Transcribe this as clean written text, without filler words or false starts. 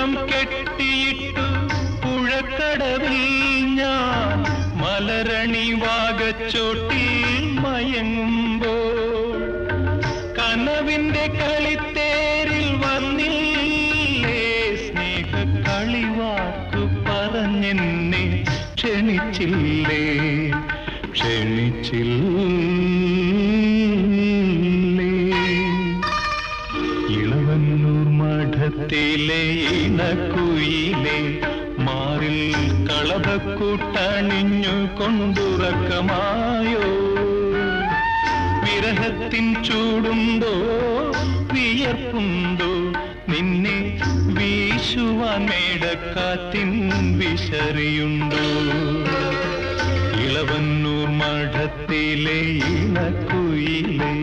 വട്ടം കെട്ടിയിട്ടു പുഴക്കടവിൽ ഞാൻ മലരണി വാകച്ചോട്ടിൽ മയങ്ങുമ്പോൾ കനവിന്റെ കളിത്തേരിൽ വന്നില്ലേ സ്നേഹ കളിവാക്കു പറഞ്ഞെന്നെ ക്ഷണിച്ചില്ലേ ഇളവന്നൂർ മഠത്തിലെ ഇണക്കുയിലെ മാറിൽ കളഭക്കൂട്ടണിഞ്ഞു കൊണ്ടുറക്കമായോ വിരഹത്തിൻ ചൂടുണ്ടോ വിയർപ്പുണ്ടോ നിന്നെ വീശുവാൻ മേടക്കാറ്റിൻ വിശറിയുണ്ടോ ഇളവന്നൂർ മഠത്തിലെ ഇണക്കുയിലേ